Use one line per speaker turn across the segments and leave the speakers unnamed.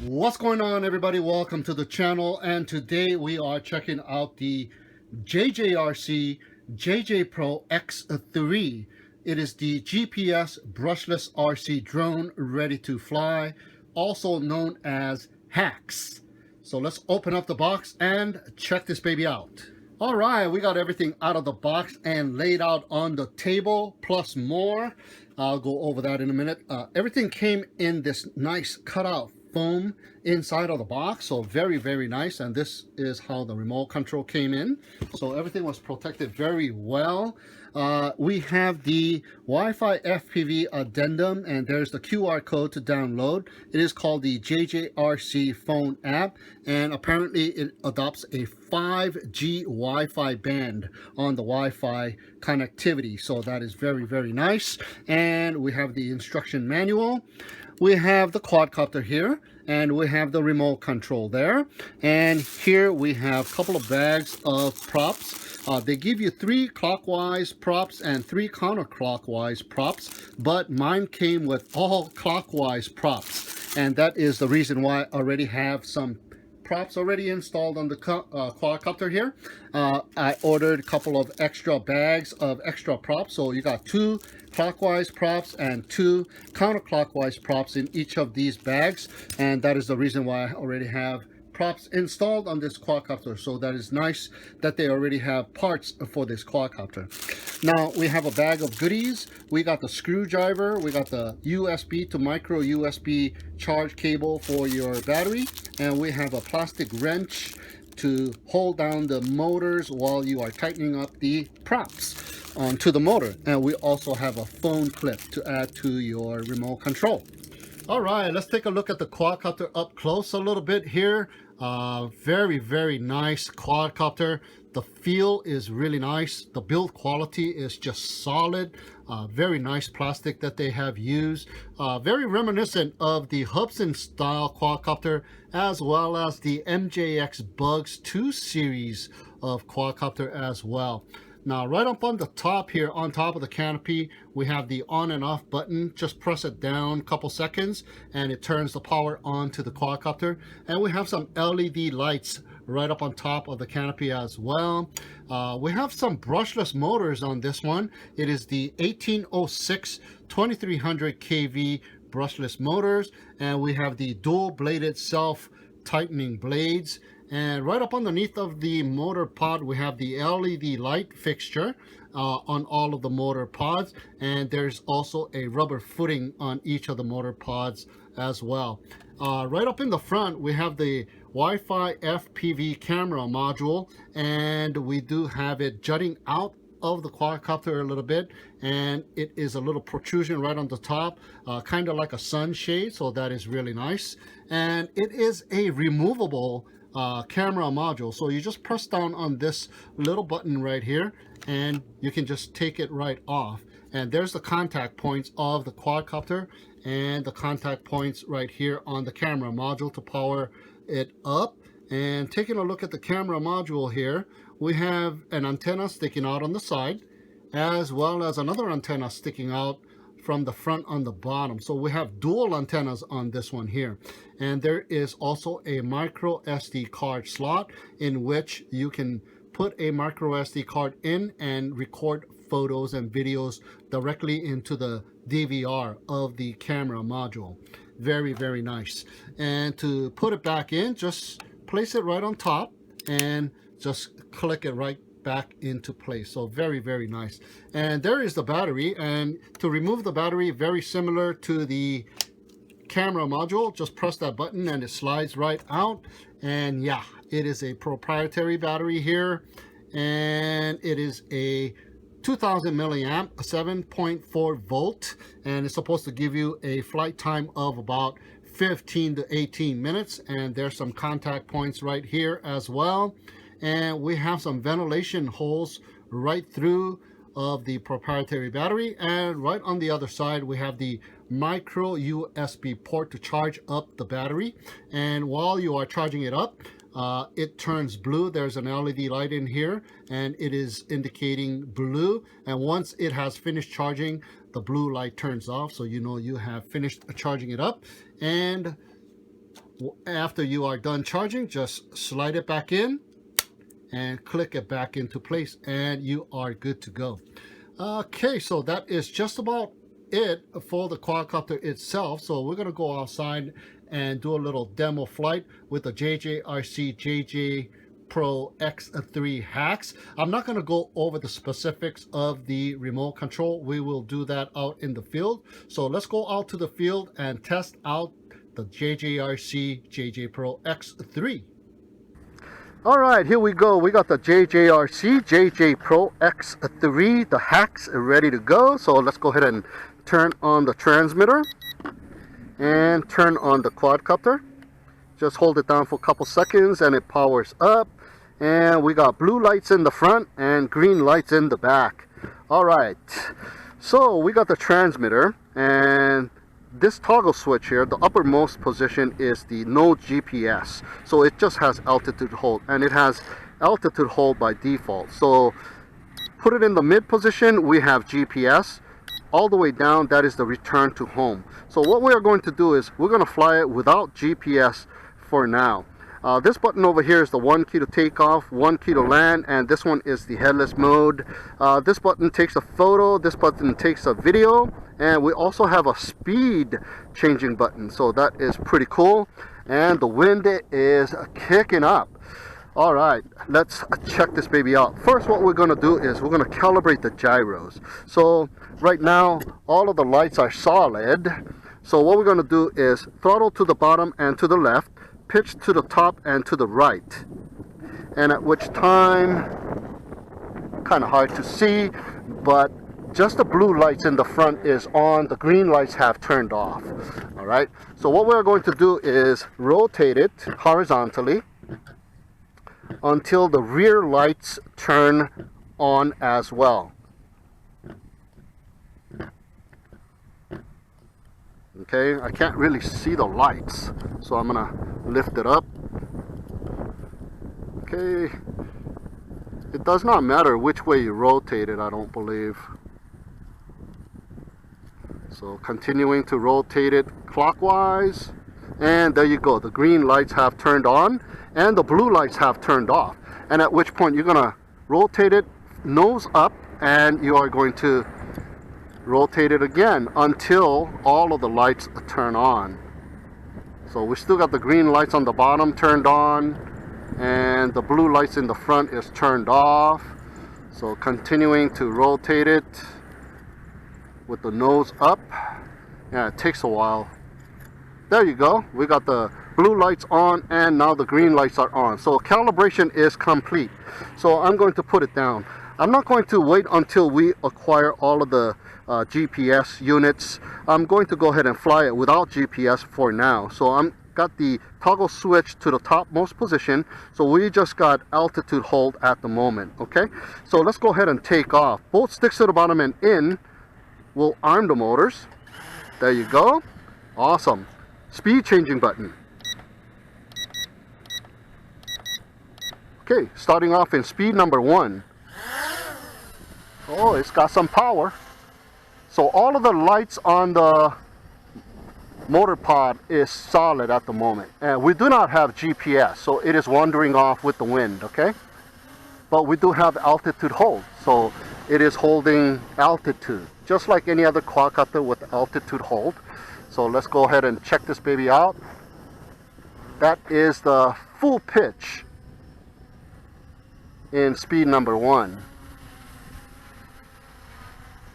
What's going on, everybody? Welcome to the channel, and today we are checking out the JJRC JJPRO X3. It is the GPS brushless RC drone ready to fly, also known as HAX. So let's open up the box and check this baby out. All right, we got everything out of the box and laid out on the table, plus more. I'll go over that in a minute. Everything came in this nice cutout foam inside of the box, so very nice. And this is how the remote control came in, so everything was protected very well. We have the Wi-Fi FPV addendum, and there's the QR code to download. It is called the JJRC phone app, and apparently it adopts a 5G Wi-Fi band on the Wi-Fi connectivity, so that is very nice. And we have the instruction manual. We have the quadcopter here, and we have the remote control there. And here we have a couple of bags of props. They give you 3 clockwise props and 3 counterclockwise props, but mine came with all clockwise props. And that is the reason why I already have some props already installed on the quadcopter here. I ordered a couple of extra bags of extra props, so you got 2 clockwise props and 2 counterclockwise props in each of these bags, and that is the reason why I already have props installed on this quadcopter. So that is nice that they already have parts for this quadcopter. Now we have a bag of goodies. We got the screwdriver, we got the USB to micro USB charge cable for your battery, and we have a plastic wrench to hold down the motors while you are tightening up the props onto the motor. And we also have a phone clip to add to your remote control. All right, let's take a look at the quadcopter up close a little bit here. Very nice quadcopter. The feel is really nice. The build quality is just solid. Very nice plastic that they have used. Very reminiscent of the Hudson style quadcopter, as well as the MJX Bugs 2 series of quadcopter as well. Now, right up on the top here, on top of the canopy, we have the on and off button. Just press it down a couple seconds and it turns the power on to the quadcopter. And we have some LED lights right up on top of the canopy as well. We have some brushless motors on this one. It is the 1806 2300 kV brushless motors, and we have the dual bladed self tightening blades. And right up underneath of the motor pod, we have the LED light fixture on all of the motor pods, and there's also a rubber footing on each of the motor pods as well. Right up in the front, we have the Wi-Fi FPV camera module, and we do have it jutting out of the quadcopter a little bit, and it is a little protrusion right on the top, kind of like a sunshade, so that is really nice. And it is a removable camera module, so you just press down on this little button right here and you can just take it right off. And there's the contact points of the quadcopter and the contact points right here on the camera module to power it up. And taking a look at the camera module here, we have an antenna sticking out on the side, as well as another antenna sticking out from the front on the bottom. So we have dual antennas on this one here. And there is also a micro SD card slot in which you can put a micro SD card in and record photos and videos directly into the DVR of the camera module. Very nice. And to put it back in, just place it right on top and just click it right back into place. So very nice. And there is the battery, and to remove the battery, very similar to the camera module, just press that button and it slides right out. And yeah, it is a proprietary battery here, and it is a 2000 milliamp, 7.4 volt, and it's supposed to give you a flight time of about 15 to 18 minutes. And there's some contact points right here as well. And we have some ventilation holes right through of the proprietary battery, and right on the other side we have the micro USB port to charge up the battery. And while you are charging it up, it turns blue. There's an LED light in here and it is indicating blue, and once it has finished charging, the blue light turns off, so you know you have finished charging it up. And After you are done charging, just slide it back in and click it back into place, and you are good to go. Okay, so that is just about it for the quadcopter itself. So we're going to go outside and do a little demo flight with the JJRC JJPRO X3 hacks. I'm not going to go over the specifics of the remote control. We will do that out in the field. So let's go out to the field and test out the JJRC JJPRO X3. All right, here we go. We got the JJRC JJPRO X3, the hacks are ready to go. So let's go ahead and turn on the transmitter and turn on the quadcopter. Just hold it down for a couple seconds and it powers up. And we got blue lights in the front and green lights in the back. All right, so we got the transmitter, and this toggle switch here, the uppermost position is the no GPS. So it just has altitude hold, and it has altitude hold by default. So put it in the mid position, we have GPS. All the way down, that is the return to home. So what we are going to do is we're going to fly it without GPS for now. This button over here is the 1 key to take off, 1 key to land, and this one is the headless mode. This button takes a photo, this button takes a video, and we also have a speed changing button, so that is pretty cool. And the wind is kicking up. All right, let's check this baby out. First, what we're going to do is we're going to calibrate the gyros. So right now all of the lights are solid, so what we're going to do is throttle to the bottom and to the left, pitch to the top and to the right, and at which time, kind of hard to see, but just the blue lights in the front is on, the green lights have turned off. All right, so what we're going to do is rotate it horizontally until the rear lights turn on as well. Okay, I can't really see the lights, so I'm gonna lift it up. Okay, it does not matter which way you rotate it, I don't believe. So continuing to rotate it clockwise, and there you go, the green lights have turned on and the blue lights have turned off, and at which point you're gonna rotate it nose up, and you are going to rotate it again until all of the lights turn on. So we still got the green lights on the bottom turned on, and the blue lights in the front is turned off. So continuing to rotate it with the nose up. Yeah, it takes a while. There you go, we got the blue lights on and now the green lights are on. So calibration is complete. So I'm going to put it down. I'm not going to wait until we acquire all of the GPS units. I'm going to go ahead and fly it without GPS for now. So I'm got the toggle switch to the topmost position, so we just got altitude hold at the moment. Okay, so let's go ahead and take off. Both sticks to the bottom and in will arm the motors. There you go, awesome. Speed changing button. Okay, starting off in speed number 1. Oh, it's got some power. So all of the lights on the motor pod is solid at the moment, and we do not have GPS, so it is wandering off with the wind. Okay, but we do have altitude hold, so it is holding altitude just like any other quadcopter with altitude hold. So let's go ahead and check this baby out. That is the full pitch in speed number 1.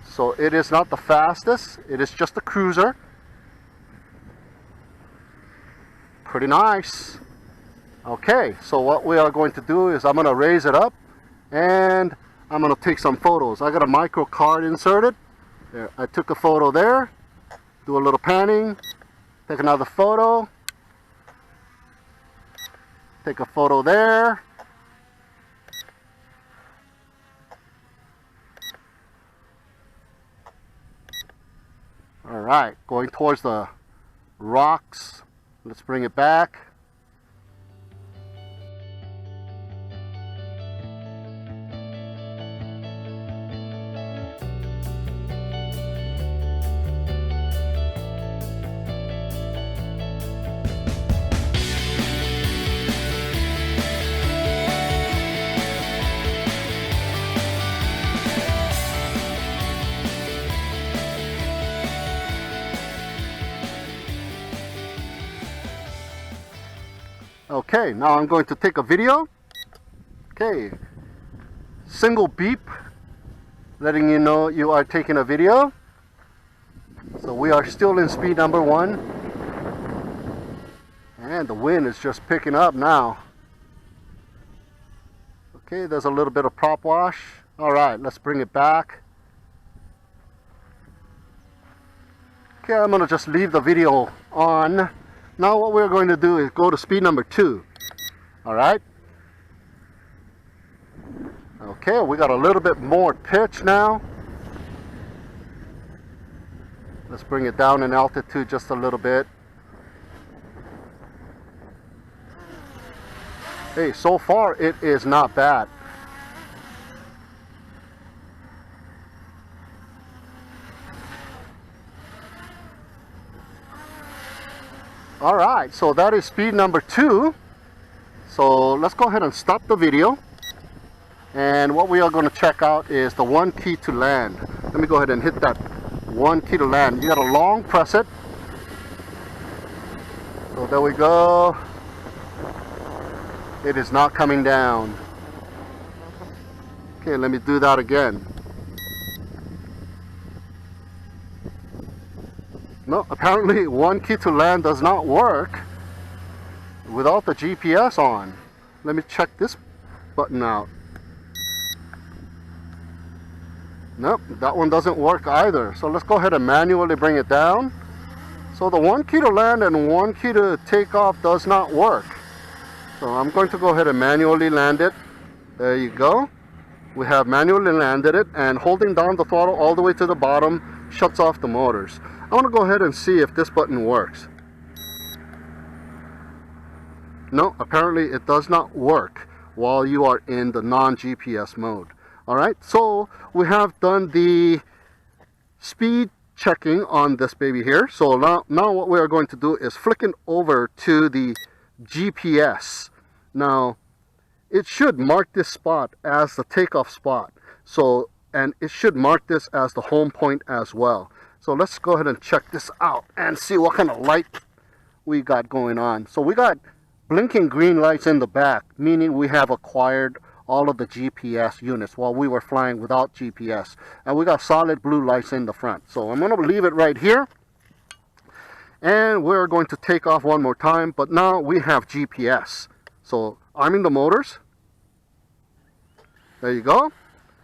So it is not the fastest, it is just a cruiser. Pretty nice. Okay, so what we are going to do is I'm going to raise it up and I'm going to take some photos. I got a micro card inserted. There, I took a photo there. Do a little panning. Take another photo. Take a photo there. All right, going towards the rocks. Let's bring it back. Okay, now I'm going to take a video. Okay, single beep letting you know you are taking a video. So we are still in speed number 1, and the wind is just picking up now. Okay, there's a little bit of prop wash. All right, let's bring it back. Okay, I'm gonna just leave the video on. Now what we're going to do is go to speed number 2. All right. Okay, we got a little bit more pitch now. Let's bring it down in altitude just a little bit. Hey, so far it is not bad. All right, so that is speed number 2. So let's go ahead and stop the video. And what we are going to check out is the 1 key to land. Let me go ahead and hit that 1 key to land. You got to long press it. So there we go. It is not coming down. Okay, let me do that again. No, apparently 1 key to land does not work without the GPS on. Let me check this button out. Nope, that one doesn't work either. So let's go ahead and manually bring it down. So the 1 key to land and 1 key to take off does not work. So I'm going to go ahead and manually land it. There you go. We have manually landed it, and holding down the throttle all the way to the bottom shuts off the motors. I want to go ahead and see if this button works. No, apparently it does not work while you are in the non-GPS mode. Alright, so we have done the speed checking on this baby here. So now what we are going to do is flick it over to the GPS. Now, it should mark this spot as the takeoff spot. So, and it should mark this as the home point as well. So let's go ahead and check this out and see what kind of light we got going on. So we got blinking green lights in the back, meaning we have acquired all of the GPS units while we were flying without GPS. And we got solid blue lights in the front. So I'm going to leave it right here. And we're going to take off one more time, but now we have GPS. So arming the motors. There you go.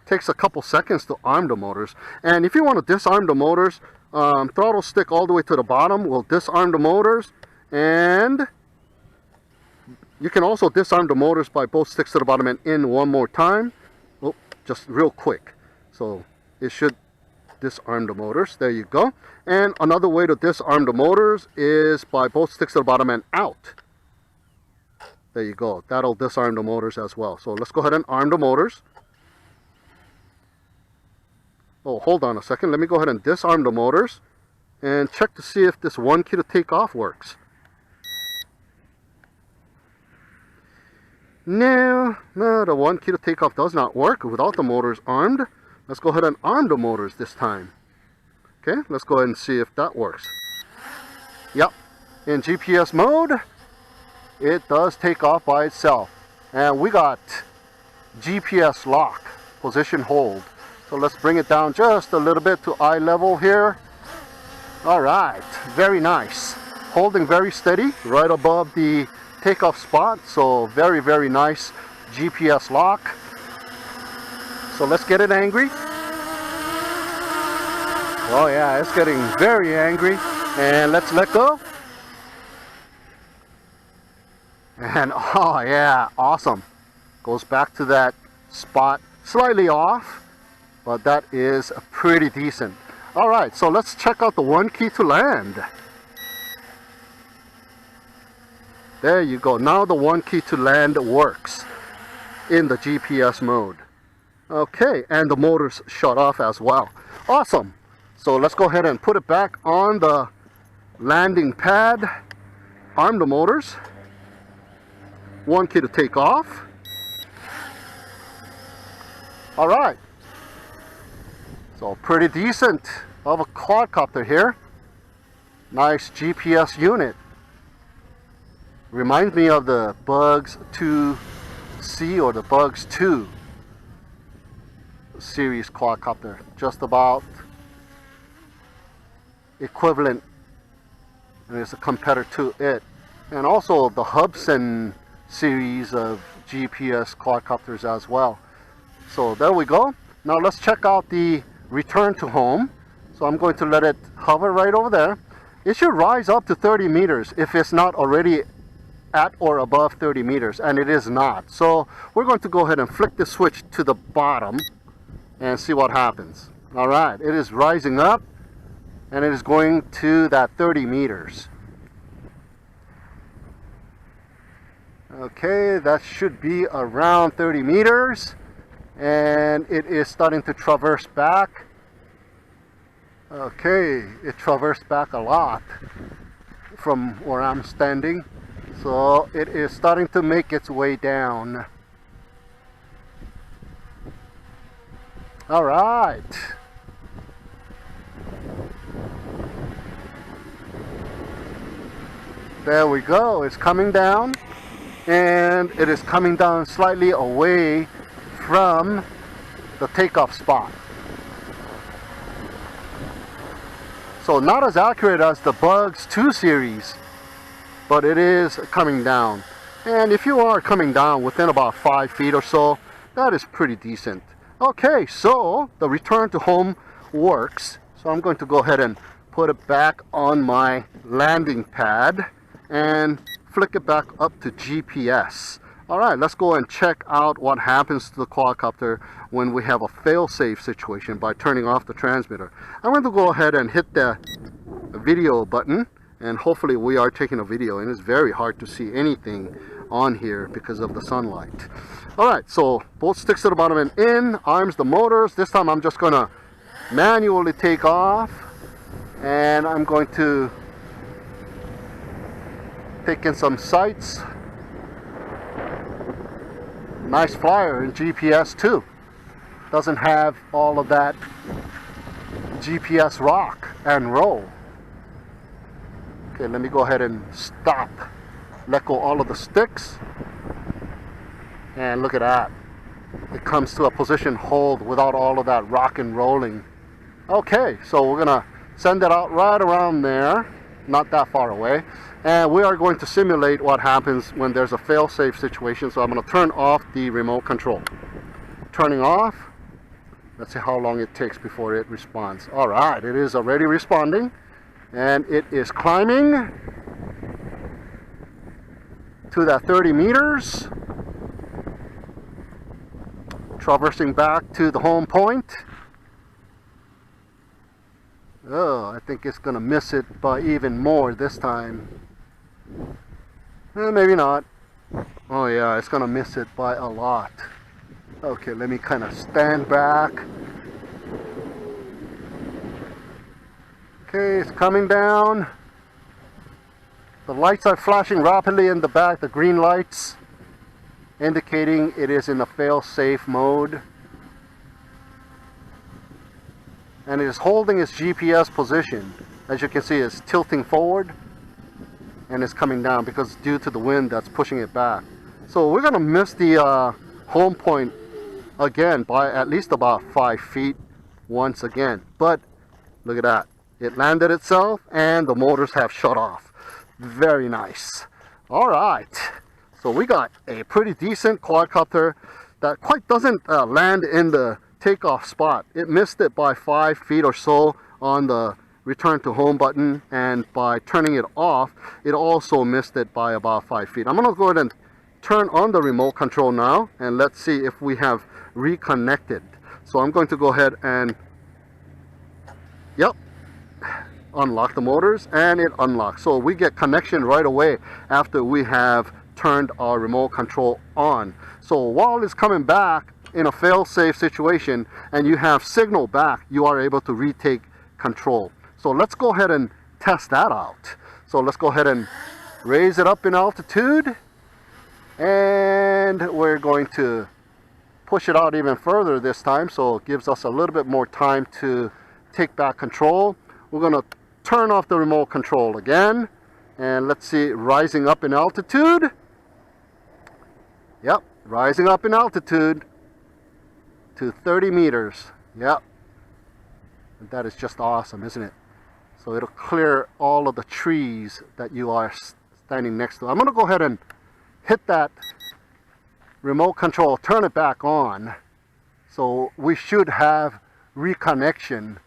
Takes a couple seconds to arm the motors. And if you want to disarm the motors, throttle stick all the way to the bottom will disarm the motors. And you can also disarm the motors by both sticks to the bottom and in one more time. Oh, just real quick. So it should disarm the motors. There you go. And another way to disarm the motors is by both sticks to the bottom and out. There you go. That'll disarm the motors as well. So let's go ahead and arm the motors. Oh, hold on a second. Let me go ahead and disarm the motors and check to see if this 1 key to take off works. No, the 1 key to take off does not work without the motors armed. Let's go ahead and arm the motors this time. Okay, let's go ahead and see if that works. Yep, in GPS mode, it does take off by itself. And we got GPS lock, position hold. So let's bring it down just a little bit to eye level here. All right, very nice. Holding very steady right above the takeoff spot. So very, very nice GPS lock. So let's get it angry. Oh yeah, it's getting very angry. And let's let go. And oh yeah, awesome. Goes back to that spot, slightly off, but that is pretty decent. All right, so let's check out the 1 key to land. There you go. Now the 1 key to land works in the GPS mode. Okay, and the motors shut off as well. Awesome. So let's go ahead and put it back on the landing pad. Arm the motors. 1 key to take off. All right. So pretty decent of a quadcopter here. Nice GPS unit. Reminds me of the Bugs 2C or the Bugs 2 series quadcopter. Just about equivalent, and it's a competitor to it. And also the Hubsan series of GPS quadcopters as well. So there we go. Now let's check out the return to home. So I'm going to let it hover right over there. It should rise up to 30 meters if it's not already at or above 30 meters, and it is not. So we're going to go ahead and flick the switch to the bottom and see what happens. All right, it is rising up and it is going to that 30 meters. Okay, that should be around 30 meters, and it is starting to traverse back. Okay, it traversed back a lot from where I'm standing, so it is starting to make its way down. All right. There we go. It's coming down, and it is coming down slightly away from the takeoff spot. So not as accurate as the Bugs 2 series, but it is coming down. And if you are coming down within about 5 feet or so, that is pretty decent. Okay, so the return to home works. So I'm going to go ahead and put it back on my landing pad and flick it back up to GPS. All right, let's go and check out what happens to the quadcopter when we have a fail-safe situation by turning off the transmitter. I'm going to go ahead and hit the video button, and hopefully we are taking a video, and it's very hard to see anything on here because of the sunlight. All right, so both sticks to the bottom and in, arms the motors. This time I'm just gonna manually take off, and I'm going to take in some sights. Nice flyer in GPS too. Doesn't have all of that GPS rock and roll. Okay, let me go ahead and stop. Let go all of the sticks. And look at that. It comes to a position hold without all of that rock and rolling. Okay, so we're gonna send it out right around there, not that far away. And we are going to simulate what happens when there's a fail-safe situation. So I'm gonna turn off the remote control. Turning off. Let's see how long it takes before it responds. All right, it is already responding, and it is climbing to that 30 meters. Traversing back to the home point. Oh, I think it's gonna miss it by even more this time. Maybe not. Oh yeah, it's gonna miss it by a lot. Okay, let me kind of stand back. Okay, it's coming down. The lights are flashing rapidly in the back, the green lights, indicating it is in a fail-safe mode. And it is holding its GPS position. As you can see, it's tilting forward and it's coming down because due to the wind that's pushing it back. So we're gonna miss the home point again by at least about 5 feet once again. But look at that. It landed itself and the motors have shut off. Very nice. All right. So we got a pretty decent quadcopter that quite doesn't land in the takeoff spot. It missed it by 5 feet or so on the return to home button, and by turning it off, it also missed it by about 5 feet. I'm gonna go ahead and turn on the remote control now, and let's see if we have reconnected. So I'm going to go ahead and, yep, unlock the motors, and it unlocks. So we get connection right away after we have turned our remote control on. So while it's coming back in a fail-safe situation and you have signal back, you are able to retake control. So let's go ahead and test that out. So let's go ahead and raise it up in altitude, and we're going to push it out even further this time, so it gives us a little bit more time to take back control. We're going to turn off the remote control again, And let's see, rising up in altitude. Yep, rising up in altitude to 30 meters. Yep. And that is just awesome, isn't it? So it'll clear all of the trees that you are standing next to. I'm going to go ahead and hit that remote control, turn it back on. So we should have reconnection,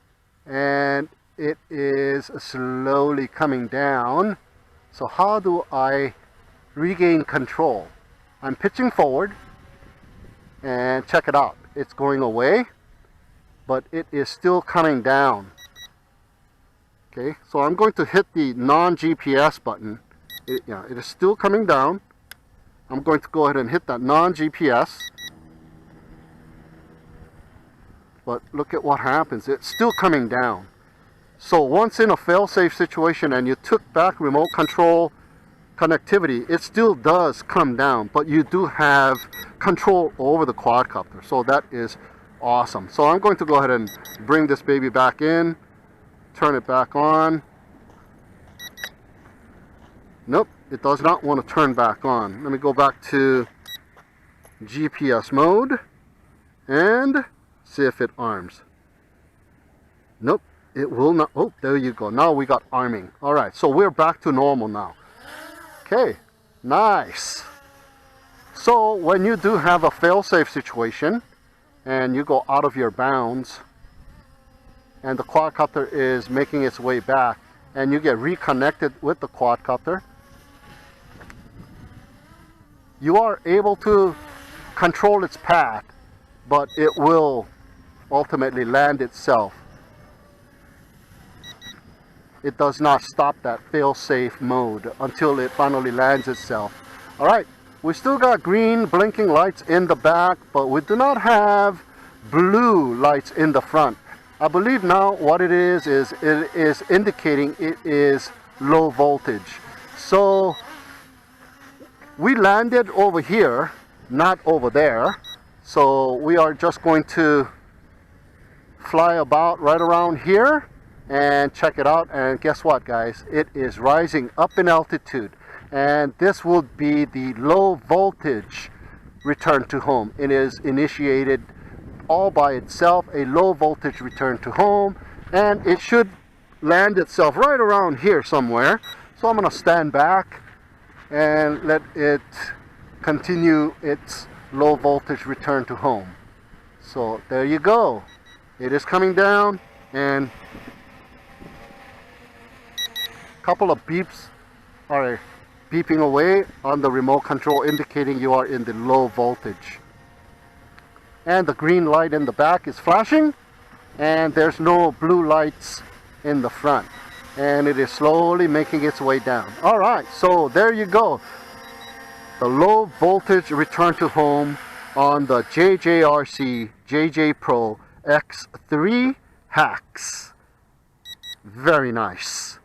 and it is slowly coming down. So how do I regain control? I'm pitching forward, and check it out. It's going away, but it is still coming down. Okay, so I'm going to hit the non-GPS button. It is still coming down. I'm going to go ahead and hit that non-GPS. But look at what happens. It's still coming down. So once in a fail-safe situation and you took back remote control connectivity, it still does come down, but you do have control over the quadcopter. So that is awesome. So I'm going to go ahead and bring this baby back in, turn it back on. Nope, it does not want to turn back on. Let me go back to GPS mode and see if it arms. Nope, it will not. Oh, there you go. Now we got arming. All right, so we're back to normal now. Okay, nice. So when you do have a fail-safe situation and you go out of your bounds and the quadcopter is making its way back and you get reconnected with the quadcopter, you are able to control its path, but it will ultimately land itself. It does not stop that fail-safe mode until it finally lands itself. All right, we still got green blinking lights in the back, but we do not have blue lights in the front. I believe now what it is it is indicating it is low voltage. So we landed over here, not over there. So we are just going to fly about right around here and check it out. And guess what, guys? It is rising up in altitude, and this will be the low voltage return to home. It is initiated all by itself, a low voltage return to home, and it should land itself right around here somewhere. So I'm going to stand back and let it continue its low voltage return to home. So there you go. It is coming down, and a couple of beeps are beeping away on the remote control, indicating you are in the low voltage. And the green light in the back is flashing, and there's no blue lights in the front, and it is slowly making its way down. All right, so there you go. The low voltage return to home on the JJRC JJPRO X3 hacks. Very nice.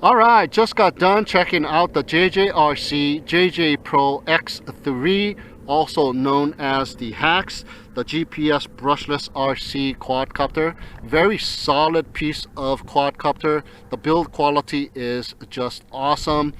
All right, just got done checking out the JJRC JJPRO X3, also known as the hacks, the GPS brushless RC quadcopter. Very solid piece of quadcopter. The build quality is just awesome.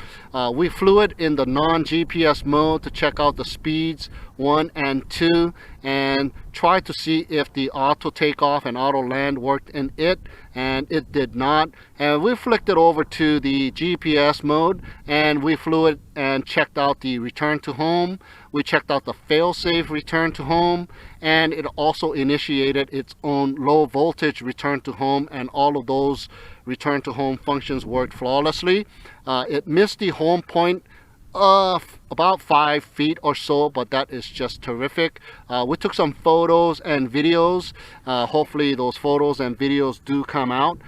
We flew it in the non-GPS mode to check out the speeds 1 and 2 and try to see if the auto takeoff and auto land worked in it, and it did not. And we flicked it over to the GPS mode and we flew it and checked out the return to home. We checked out the fail-safe return to home, and it also initiated its own low voltage return to home, and all of those return to home functions worked flawlessly. It missed the home point about 5 feet or so, but that is just terrific. We took some photos and videos. Hopefully those photos and videos do come out.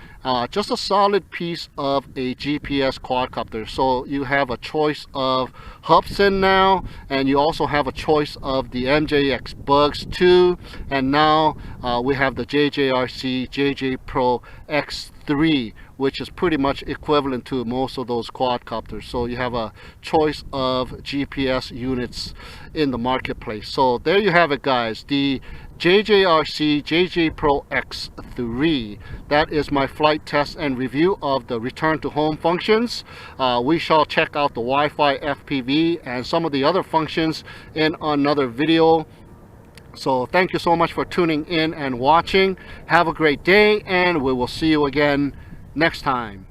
Just a solid piece of a GPS quadcopter. So you have a choice of Hubsan now, and you also have a choice of the MJX Bugs 2, and now we have the JJRC JJPRO X3, which is pretty much equivalent to most of those quadcopters. So you have a choice of GPS units in the marketplace. So there you have it, guys. The JJRC JJPRO X3. That is my flight test and review of the return to home functions. We shall check out the Wi-Fi FPV and some of the other functions in another video. So thank you so much for tuning in and watching. Have a great day, and we will see you again next time.